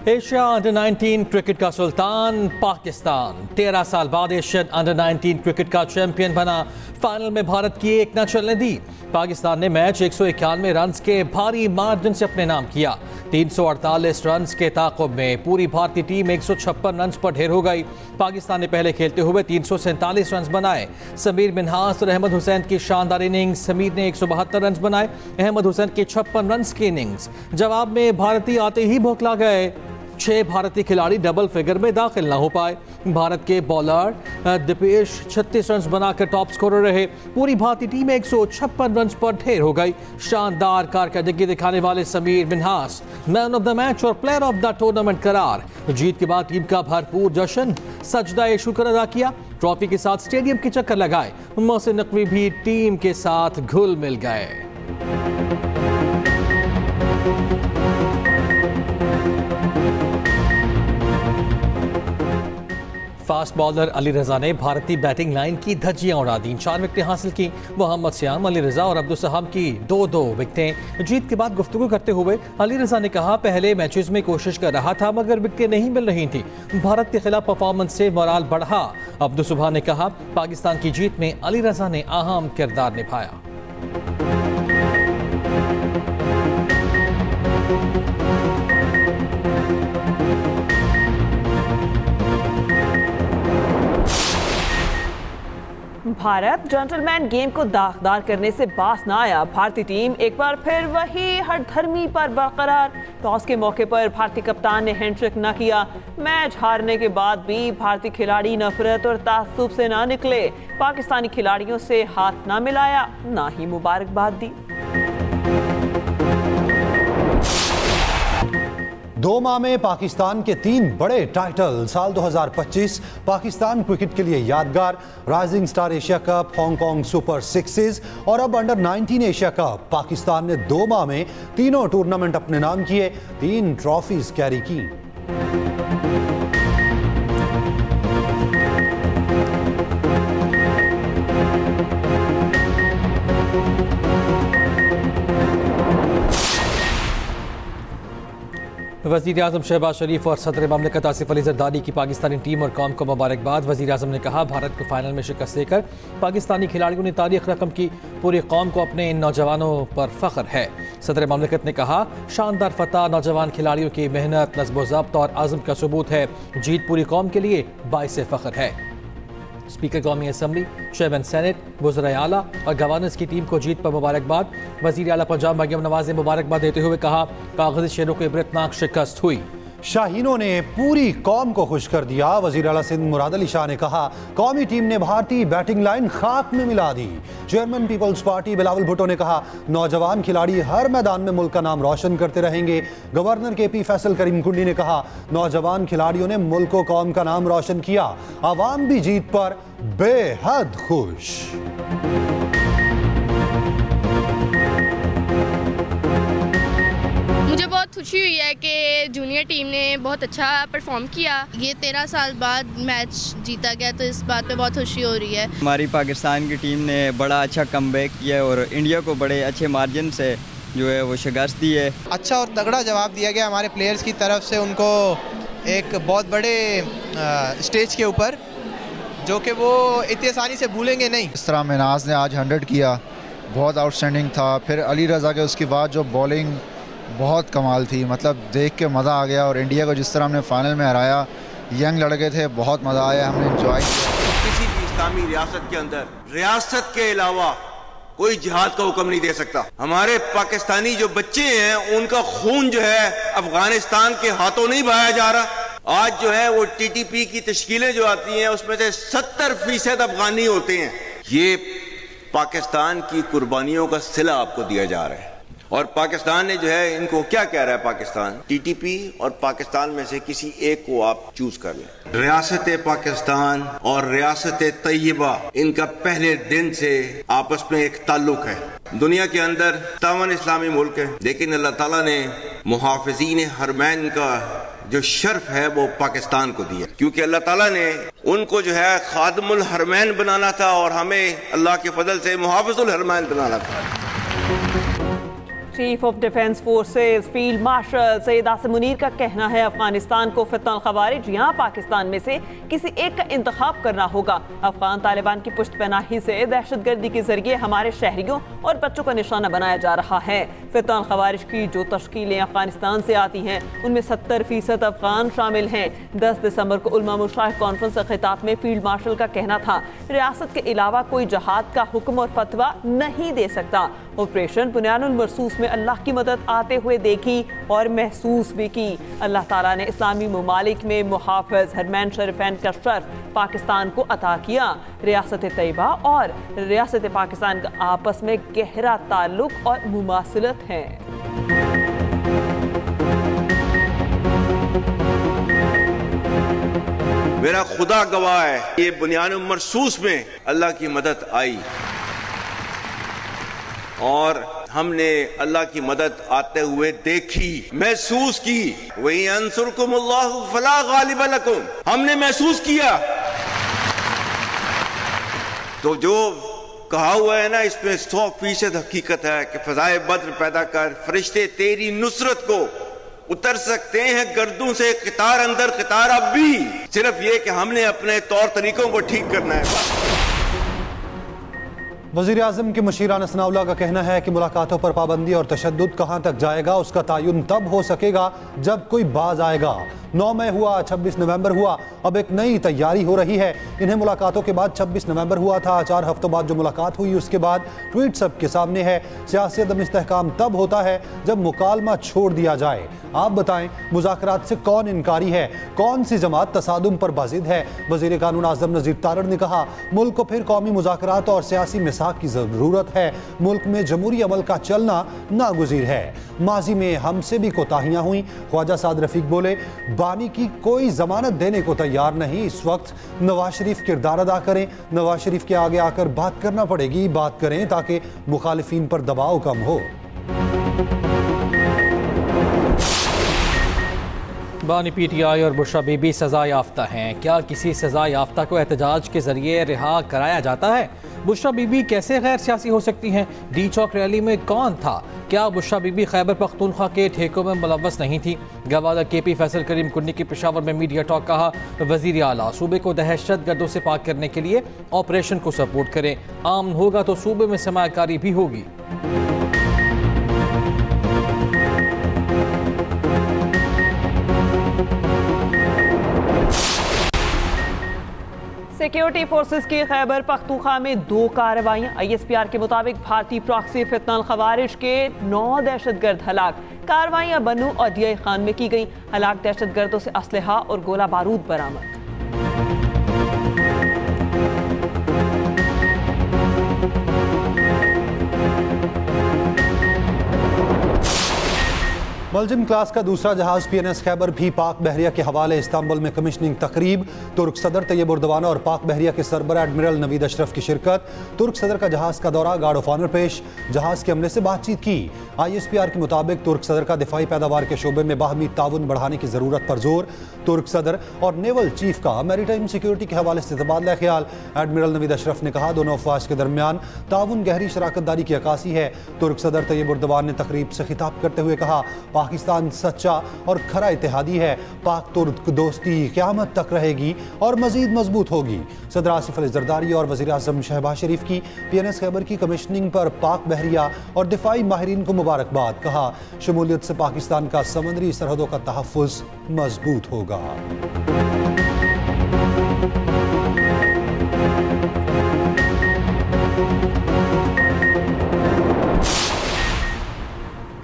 Asia under 19 cricket का सुल्तान पाकिस्तान 13 साल बाद एशियन अंडर 19 क्रिकेट का चैंपियन बना। फाइनल में भारत की एक न चलने दी। पाकिस्तान ने मैच 191 रन के भारी मार्जिन से अपने नाम किया। 348 रन के ताक़ुब में पूरी भारतीय टीम 156 रन पर ढेर हो गई। पाकिस्तान ने पहले खेलते हुए 347 रन बनाए। समीर मिन्हास और अहमद हुसैन की शानदार इनिंग्स। समीर ने 172 रन बनाए, अहमद हुसैन के 56 रन की इनिंग्स। जवाब में भारतीय आते ही बौखला गए। 6 भारतीय खिलाड़ी डबल फिगर में दाखिल ना हो पाए। भारत के बॉलर दीपेश 36 रन बनाकर टॉप स्कोरर रहे। पूरी भारतीय टीम 156 रन पर ढेर हो गई। शानदार कारकर्दगी दिखाने वाले Sameer Minhas man of the match और प्लेयर ऑफ द टूर्नामेंट करार। जीत के बाद टीम का भरपूर जश्न, सजदा शुक्र अदा किया। ट्रॉफी के साथ स्टेडियम के चक्कर लगाए। मोहसिन नकवी भी टीम के साथ घुल मिल गए। फास्ट बॉलर अली रजा ने भारतीय बैटिंग लाइन की धज्जियां उड़ा दी। 4 विकेटें हासिल की। मोहम्मद सियाम, अली रजा और अब्दुल सहाम की 2-2 विकेटें। जीत के बाद गुफ्तगू करते हुए अली रजा ने कहा, पहले मैचेस में कोशिश कर रहा था मगर विकेटें नहीं मिल रही थी। भारत के खिलाफ परफॉर्मेंस से मोराल बढ़ा। अब्दुल सुबह ने कहा, पाकिस्तान की जीत में अली रजा ने अहम किरदार निभाया। भारत जेंटलमैन गेम को दागदार करने से बाज ना आया। भारतीय टीम एक बार फिर वही हठधर्मी पर बरकरार। टॉस के मौके पर भारतीय कप्तान ने हैंडशेक न किया। मैच हारने के बाद भी भारतीय खिलाड़ी नफरत और तासुब से ना निकले। पाकिस्तानी खिलाड़ियों से हाथ ना मिलाया, ना ही मुबारकबाद दी। 2 माह में पाकिस्तान के 3 बड़े टाइटल। साल 2025 पाकिस्तान क्रिकेट के लिए यादगार। Rising star Asia cup, Hong Kong super sixes और अब अंडर 19 एशिया कप। पाकिस्तान ने 2 माह में तीनों टूर्नामेंट अपने नाम किए, 3 ट्रॉफीज कैरी की। वज़ीर आज़म शहबाज शरीफ और सदर ममलिकत आसिफ अली ज़रदारी की पाकिस्तानी टीम और कौम को मुबारकबाद। वज़ीर आज़म ने कहा, भारत को फाइनल में शिकस्त देकर पाकिस्तानी खिलाड़ियों ने तारीख रकम की। पूरी कौम को अपने इन नौजवानों पर फ़ख्र है। सदर ममलिकत ने कहा, शानदार फतह नौजवान खिलाड़ियों की मेहनत, नज़्म ज़ब्त और आज़म का सबूत है। जीत पूरी कौम के लिए बाइसे फ़ख्र है। स्पीकर कौमी असम्बली, चेयरमैन सेनेट, वज़राए आला और गवर्नर्स की टीम को जीत पर मुबारकबाद। वज़ीर आला पंजाब मरियम नवाज ने मुबारकबाद देते हुए कहा, कागज़ी शेरों को इबरतनाक शिकस्त हुई। शाहीनों ने पूरी कौम को खुश कर दिया। वज़ीर आला सिंध मुराद अली शाह ने कहा, कौमी टीम ने भारतीय बैटिंग लाइन खाक में मिला दी। चेयरमैन पीपल्स पार्टी बिलावल भुट्टो ने कहा, नौजवान खिलाड़ी हर मैदान में मुल्क का नाम रोशन करते रहेंगे। गवर्नर KP फैसल करीम कुंडी ने कहा, नौजवान खिलाड़ियों ने मुल्क व कौम का नाम रोशन किया। आवाम भी जीत पर बेहद खुश। मुझे बहुत खुशी हुई है कि जूनियर टीम ने बहुत अच्छा परफॉर्म किया। ये 13 साल बाद मैच जीता गया, तो इस बात पे बहुत खुशी हो रही है। हमारी पाकिस्तान की टीम ने बड़ा अच्छा कमबैक किया और इंडिया को बड़े अच्छे मार्जिन से जो है वो शिकस्त दी है। अच्छा और तगड़ा जवाब दिया गया हमारे प्लेयर्स की तरफ से उनको एक बहुत बड़े स्टेज के ऊपर, जो कि वो इतनी आसानी से भूलेंगे नहीं। इस तरह मिनाज ने आज 100 किया, बहुत आउटस्टैंडिंग था। फिर अली रज़ा के उसके बाद जो बॉलिंग बहुत कमाल थी, मतलब देख के मज़ा आ गया। और इंडिया को जिस तरह हमने फाइनल में हराया, यंग लड़के थे, बहुत मज़ा आया, हमने एंजॉय किया। किसी भी इस्लामी रियासत के अंदर रियासत के अलावा कोई जिहाद का हुक्म नहीं दे सकता। हमारे पाकिस्तानी जो बच्चे हैं उनका खून जो है अफगानिस्तान के हाथों नहीं बहाया जा रहा। आज जो है वो TTP की तश्कीलें जो आती हैं उसमें से 70% अफगानी होते हैं। ये पाकिस्तान की कुर्बानियों का सिला आपको दिया जा रहा है। और पाकिस्तान ने जो है इनको क्या कह रहा है, पाकिस्तान TTP और पाकिस्तान में से किसी एक को आप चूज कर लें। रियासत पाकिस्तान और रियासत तैयबा, इनका पहले दिन से आपस में एक ताल्लुक है। दुनिया के अंदर 57 इस्लामी मुल्क है, लेकिन अल्लाह ताला ने मुहाफिजीन हरमैन का जो शर्फ है वो पाकिस्तान को दिया, क्योंकि अल्लाह ताला ने उनको जो है खादमुल हरमैन बनाना था और हमें अल्लाह के फजल से मुहाफिजुल हरमैन बनाना था। Chief of defence forces field marshal Syed Asim Munir का कहना है अफगानिस्तान को फितनल खवारिज या पाकिस्तान में से किसी एक का इंतखाब करना होगा। अफगान तालिबान की पुष्टपनाही से दहशतगर्दी के जरिए हमारे शहरियों और बच्चों का निशाना बनाया जा रहा है। फितनल खवारिज की जो तश्कीलें अफगानिस्तान से आती हैं उनमें 70% अफगान शामिल हैं। 10 दिसंबर को उलमा मुशाहिद कॉन्फ्रेंस के खिताब में फील्ड मार्शल का कहना था रियासत के अलावा कोई जहाद का हुक्म और फतवा नहीं दे सकता। ऑपरेशन बुनियानुल मरसूस में अल्लाह की मदद आते हुए देखी और महसूस भी की। अल्लाह ताला ने इस्लामी ममालिक में मुहाफ़िज़ हरमैन शरीफैन का शर्फ पाकिस्तान को अता किया। रियासत तैयबा और रियासत पाकिस्तान का आपस में गहरा ताल्लुक और मुमासिलत है। मेरा खुदा गवाह है, ये बुनियानुल मरसूस में अल्लाह की मदद आई और हमने अल्लाह की मदद आते हुए देखी, महसूस की। वही अंसुरकुमुल्लाहु फला गालिब लकुम, हमने महसूस किया। तो जो कहा हुआ है ना, इसमें 100% हकीकत है कि फजाए बद्र पैदा कर, फरिश्ते तेरी नुसरत को उतर सकते हैं गर्दों से, कितार अंदर कितार अब भी। सिर्फ ये कि हमने अपने तौर तरीकों को ठीक करना है। वज़ीर आज़म के मुशीरान सनाउल्लाह का कहना है कि मुलाकातों पर पाबंदी और तशद्दुद कहाँ तक जाएगा उसका तयन तब हो सकेगा जब कोई बाज आएगा। 9 मई हुआ, 26 नवंबर हुआ, अब एक नई तैयारी हो रही है। इन्हें मुलाकातों के बाद 26 नवंबर हुआ था। 4 हफ्तों बाद जो मुलाकात हुई उसके बाद ट्वीट सबके सामने है। सियासी अदम इस्तेहकाम तब होता है जब मुकालमा छोड़ दिया जाए। आप बताएं, मुज़ाकरात से कौन इनकारी है, कौन सी जमात तसादुम पर बाजिद है। वज़ीर कानून आज़म नज़ीर तारड़ ने कहा मुल्क को फिर कौमी मुज़ाकरात और सियासी मिसाक की ज़रूरत है। मुल्क में जमहूरी अमल का चलना नागुज़ीर है। माजी में हमसे भी कोताहियाँ हुई। ख्वाजा साद रफीक बोले बानी की कोई जमानत देने को तैयार नहीं। इस वक्त नवाज शरीफ किरदार अदा करें। नवाज शरीफ के आगे आकर बात करना पड़ेगी, बात करें ताकि मुखालिफिन पर दबाव कम हो। बानी PTI और बुशरा बीबी सज़ा याफ्ता हैं। क्या किसी सज़ा याफ्ता को एहतजाज के जरिए रिहा कराया जाता है? बुशरा बीबी कैसे गैर सियासी हो सकती हैं? डी चौक रैली में कौन था? क्या बुशरा बीबी खैबर पख्तूनख्वा के ठेकों में मुलव्वस नहीं थी? गवर्नर KP फैसल करीम कुन्नी की पेशावर में मीडिया टॉक। कहा वज़ीर आला सूबे को दहशत गर्दों से पाक करने के लिए ऑपरेशन को सपोर्ट करें। आम होगा तो सूबे में सरमायाकारी भी होगी। सिक्योरिटी फोर्सेस की खैबर पख्तूनख्वा में 2 कार्रवाइयां। ISPR के मुताबिक भारतीय प्रॉक्सी फितनल खवारिज के 9 दहशतगर्द हलाक। कार्रवाइयां बन्नू और DI खान में की गई। हलाक दहशतगर्दों से असलहा और गोला बारूद बरामद। मलजिम क्लास का दूसरा जहाज PNS खैबर भी पाक बहरिया के हवाले। इस्तांबुल में कमिश्निंग तकरीब। तुर्क सदर तैयब उर्दवाना और पाक बहरिया के सरबरा एडमिरल नवीद अशरफ की शिरकत। तुर्क सदर का जहाज का दौरा, गार्ड ऑफ ऑनर पेश। जहाज के अमले से बातचीत की। ISPR के मुताबिक तुर्क सदर का दिफाई पैदावार के शोबे में बाहमी ताउन बढ़ाने की जरूरत पर जोर। तुर्क सदर और नेवल चीफ का मैरीटाइम सिक्योरिटी के हवाले से तबादला ख्याल। एडमिरल नवीद अशरफ ने कहा दोनों अफवाज के दरमियान ताउन गहरी शराकतदारी की अक्कासी है। तुर्क सदर तैयब उर्दवान ने तकरीब से खिताब करते हुए कहा पाकिस्तान सच्चा और खरा इत्तेहादी है। पाक तुर्क दोस्ती क़यामत तक रहेगी और मजीद मजबूत होगी। सदर आसिफ अली जरदारी और वज़ीर आज़म शहबाज शरीफ की PNS खैबर की कमिश्निंग पर पाक बहरिया और दिफाई माहिरीन को मुबारकबाद। कहा शमूलियत से पाकिस्तान का समंदरी सरहदों का तहफ़्फ़ुज़ मजबूत होगा।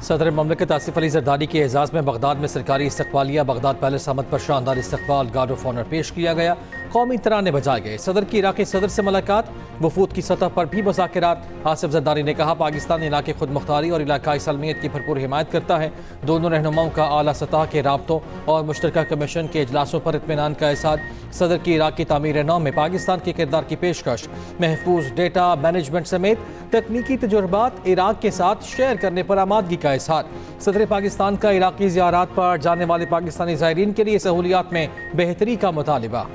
सदर ममलिकत आसिफ अली जरदारी के एजाज़ में बगदाद में सरकारी इस्तकबालिया। बगदाद पैलेस आमद पर शानदार इस्तकबाल, गार्ड ऑफ ऑनर पेश किया गया। कौमी तराने बजाए गए। सदर की इराक़ी सदर से मुलाकात। वफूद की सतह पर भी मुज़ाकरात। आसिफ जरदारी ने कहा पाकिस्तान इलाके खुद मुख्तारी और इलाकाई सलमियत की भरपूर हिमायत करता है। दोनों रहनुमाओं का आला सतह के राब्तों और मुश्तरका कमीशन के इजलासों पर इत्मीनान का एहसास। सदर की इराक़ी तामीर नौ में पाकिस्तान के किरदार की पेशकश। महफूज डेटा मैनेजमेंट समेत तकनीकी तजुर्बात इराक़ के साथ शेयर करने पर आमादगी का इज़हार। सदर पाकिस्तान का इराक़ी ज़ियारात पर जाने वाले पाकिस्तानी ज़ायरीन के लिए सहूलियात में बेहतरी का मुतालिबा।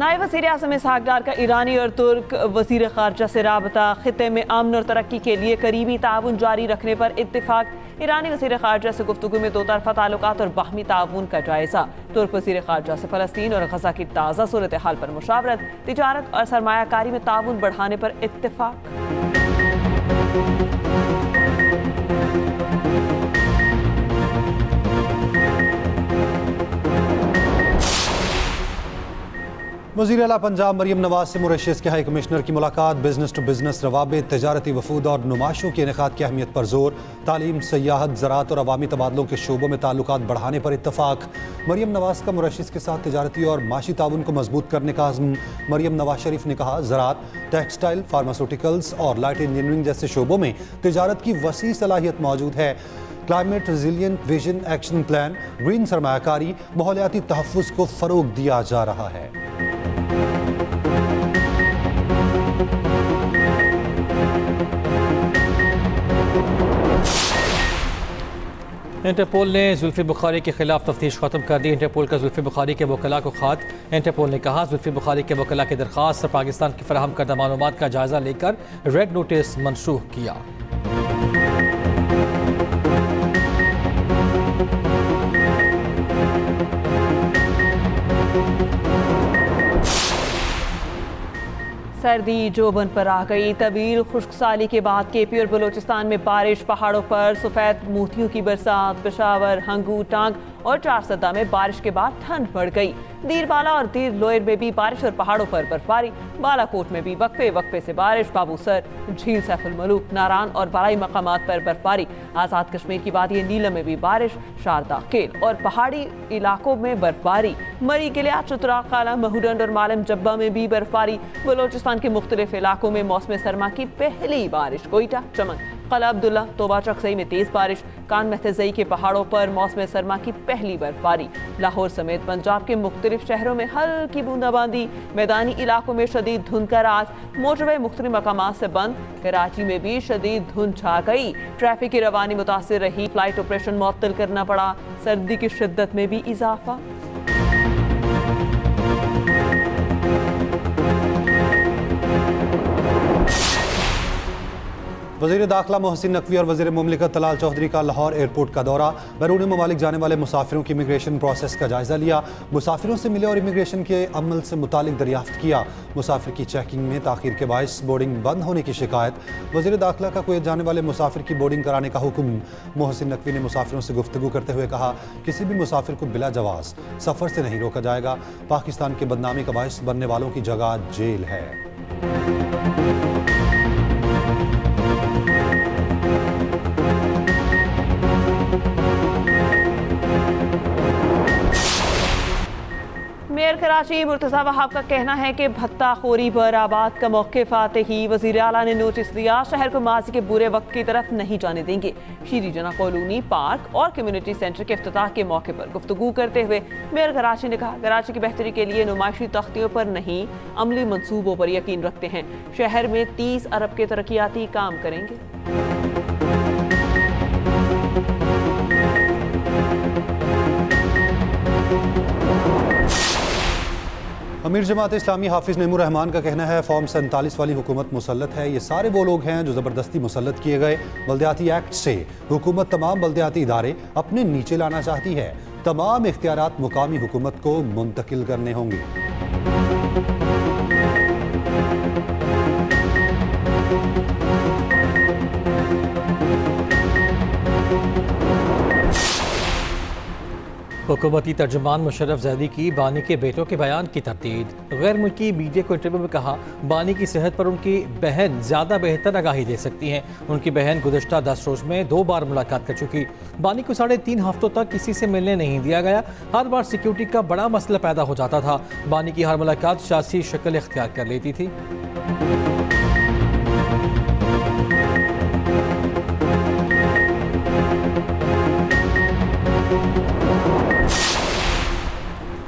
नायब वज़ीर आज़म इसहाक डार का ईरानी और तुर्क वज़ीर ख़ारजा से राबता, ख़ित्ते में अमन और तरक्की के लिए करीबी ताउन जारी रखने पर इत्तिफ़ाक़। ईरानी वज़ीर ख़ारजा से गुफ्तगू में दो तरफ़ा ताल्लुकात और बाहमी ताउन का जायज़ा। तुर्क वज़ीर ख़ारजा से फ़लस्तीन और गज़ा की ताज़ा सूरत हाल पर मुशावरत, तिजारत और सरमायाकारी में ताउन बढ़ाने पर इत्तिफ़ाक़। वज़ीर आला पंजाब मरियम नवाज से मॉरिशस के हाई कमिश्नर की मुलाकात। बिजनेस टू बिजनेस रवाबित, तजारती वफूद और नुमाइशों के इनेकाद की अहमियत पर जोर। तालीम, सयाहत, ज़राअत और अवामी तबादलों के शोबों में ताल्लुकात बढ़ाने पर इत्तफाक। मरियम नवाज का मॉरिशस के साथ तजारती और माशी ताउन को मजबूत करने का अज़्म। मरियम नवाज शरीफ ने कहा, ज़राअत, टेक्सटाइल, फार्मास्यूटिकल्स और लाइट इंजीनियरिंग जैसे शोबों में तजारत की वसी सलाहियत मौजूद है। Climate resilient vision action plan, green सरमायाकारी, माहौलियाती तहफ़्फ़ुज़ को फ़रोग दिया जा रहा है। इंटरपोल ने जुल्फ़ी बुखारी के खिलाफ तफ्तीश खत्म कर दी। इंटरपोल का जुल्फ़ी बुखारी के वकला को ख़त। इंटरपोल ने कहा, जुल्फ़ी बुखारी के वकला की दरख्वास्त पाकिस्तान की फराहम करदा मालूमात का जायज़ा लेकर रेड नोटिस मनसूख किया। सर्दी जोबन पर आ गई। तवील खुश्क साली के बाद केपी और बलोचिस्तान में बारिश, पहाड़ों पर सफ़ेद मोतियों की बरसात। पेशावर, हंगू, टांग और चारसदा में बारिश के बाद ठंड बढ़ गई। दीरबाला और दीर लोयर में भी बारिश और पहाड़ों पर बर्फबारी। बालाकोट में भी वक्फे वक्फे से बारिश। बाबूसर, झील सैफुल मलूक, नारान और बालाई मकामात पर बर्फबारी। आज़ाद कश्मीर की वादी नीलम में भी बारिश। शारदा, केल और पहाड़ी इलाकों में बर्फबारी। मरी, गिलियाद, चतरा, काला, महूडंड और मालम जब्बा में भी बर्फबारी। बलोचिस्तान के मुख्तलिफ इलाकों में मौसम सरमा की पहली बारिश। कोयटा, चमन, कला अब्दुल्ला, तोबा चकसई में तेज बारिश। कान महतजई के पहाड़ों पर मौसम सरमा की पहली बर्फबारी। लाहौर समेत पंजाब के मुख्तलिफ शहरों में हल्की बूंदाबांदी। मैदानी इलाकों में शदीद धुंध का राज। मोटरवे मुख्तलिफ मकामात से बंद। कराची में भी शदीद धुंध छा गई। ट्रैफिक की रवानी मुतासिर रही। फ्लाइट ऑपरेशन मुअत्तल करना पड़ा। सर्दी की शिद्दत में भी इजाफा। वज़ीर दाखिला मोहसिन नकवी और वज़ीर मुमलिकत तलाल चौधरी का लाहौर एयरपोर्ट का दौरा। बैरून ममालिक जाने वाले मुसाफिरों की इमिग्रेशन प्रोसेस का जायज़ा लिया। मुसाफिरों से मिले और इमिग्रेशन के अमल से मुतालिक दरियाफ्त किया। मुसाफिर की चेकिंग में ताख़ीर के बायस बोर्डिंग बंद होने की शिकायत। वज़ीर दाखिला का कुवैत जाने वाले मुसाफिर की बोर्डिंग कराने का हुक्म। मोहसिन नकवी ने मुसाफिरों से गुफ्तगू करते हुए कहा, किसी भी मुसाफिर को बिला जवाज़ सफ़र से नहीं रोका जाएगा। पाकिस्तान की बदनामी का बायस बनने वालों की जगह जेल है। मेयर कराची मुर्तज़ा वहाब का कहना है कि भत्ताखोरी पर आबाद का मौक़िफ़ आते ही वज़ीर आला ने नोटिस दिया, शहर को माजी के बुरे वक्त की तरफ नहीं जाने देंगे। शीरी जना कॉलोनी, पार्क और कम्युनिटी सेंटर के इफ्तिताह के मौके पर गुफ्तगू करते हुए मेयर कराची ने कहा, कराची की बेहतरी के लिए नुमाइशी तख्तियों पर नहीं, अमली मंसूबों पर यकीन रखते हैं। शहर में 30 अरब के तरक्याती काम करेंगे। अमीर जमात इस्लामी हाफिज़ नईमुर रहमान का कहना है, फॉर्म 47 वाली हुकूमत मुसल्लत है। ये सारे वो लोग हैं जो ज़बरदस्ती मुसल्लत किए गए। बल्दियाती एक्ट से हुकूमत तमाम बल्दियाती इदारे अपने नीचे लाना चाहती है। तमाम इख्तियारात मुकामी हुकूमत को मुंतकिल करने होंगे। हुकूमती तर्जुमान मुशर्रफ ज़ैदी की बानी के बेटों के बयान की तरदीद। गैर मुल्की मीडिया को इंटरव्यू में कहा, बानी की सेहत पर उनकी बहन ज़्यादा बेहतर आगाही दे सकती हैं। उनकी बहन गुज़श्ता 10 रोज़ में 2 बार मुलाकात कर चुकी। बानी को 3.5 हफ्तों तक किसी से मिलने नहीं दिया गया। हर बार सिक्योरिटी का बड़ा मसला पैदा हो जाता था। बानी की हर मुलाकात सियासी शक्ल इख्तियार कर लेती थी।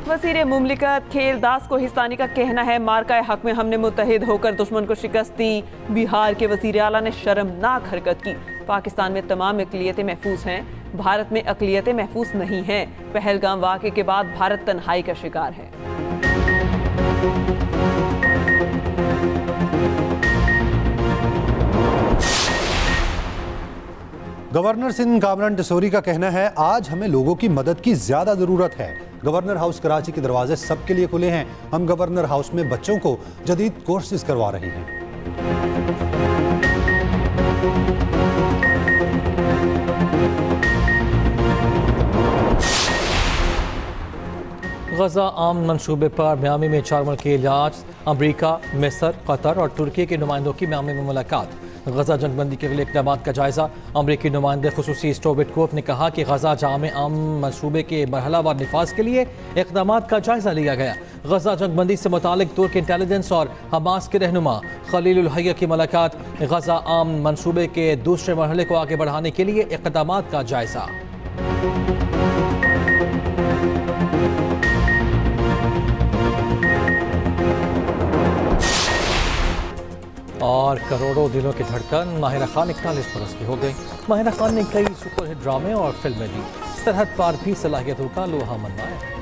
वज़ीर मुमलिकत खेल दास को हिस्तानी का कहना है, मार्का हक में हमने मुत्तहिद होकर दुश्मन को शिकस्त दी। बिहार के वज़ीर आला ने शर्मनाक हरकत की। पाकिस्तान में तमाम अक़लियतें महफूज हैं, भारत में अक़लियतें महफूज नहीं हैं। पहलगाम वाक़े के बाद भारत तन्हाई का शिकार है। गवर्नर सिंध कामरान टिसोरी का कहना है, आज हमें लोगों की मदद की ज्यादा जरूरत है। गवर्नर हाउस कराची के दरवाजे सबके लिए खुले हैं। हम गवर्नर हाउस में बच्चों को जदीद कोर्सेज करवा रहे हैं। गजा आम मंसूबे पर मियामी में 4 मुल्की इजलास, अमरीका, मिस्र, कतर और तुर्की के नुमाइंदों की मियामी में मुलाकात। गजा जंगबंदी के लिए इक़दाम का जायजा। अमरीकी नुमाइंदे खुसूसी स्टोव विटकोफ ने कहा कि गजा जामे आम मंसूबे के मरहलावार निफाज के लिए इक़दाम का जायजा लिया गया। गजा जंगबंदी से मुतालिक तुर्क इंटेलिजेंस और हमास के रहनुमा खलील उल हैया की मुलाकात। गजा आम मंसूबे के दूसरे मरहले को आगे बढ़ाने के लिए इक़दाम का जायजा। और करोड़ों दिलों की धड़कन माहिरा खान 41 बरस की हो गई। माहिरा खान ने कई सुपरहिट ड्रामे और फिल्में दी। सरहद पार भी सलाहियतों का लोहा मनवाया।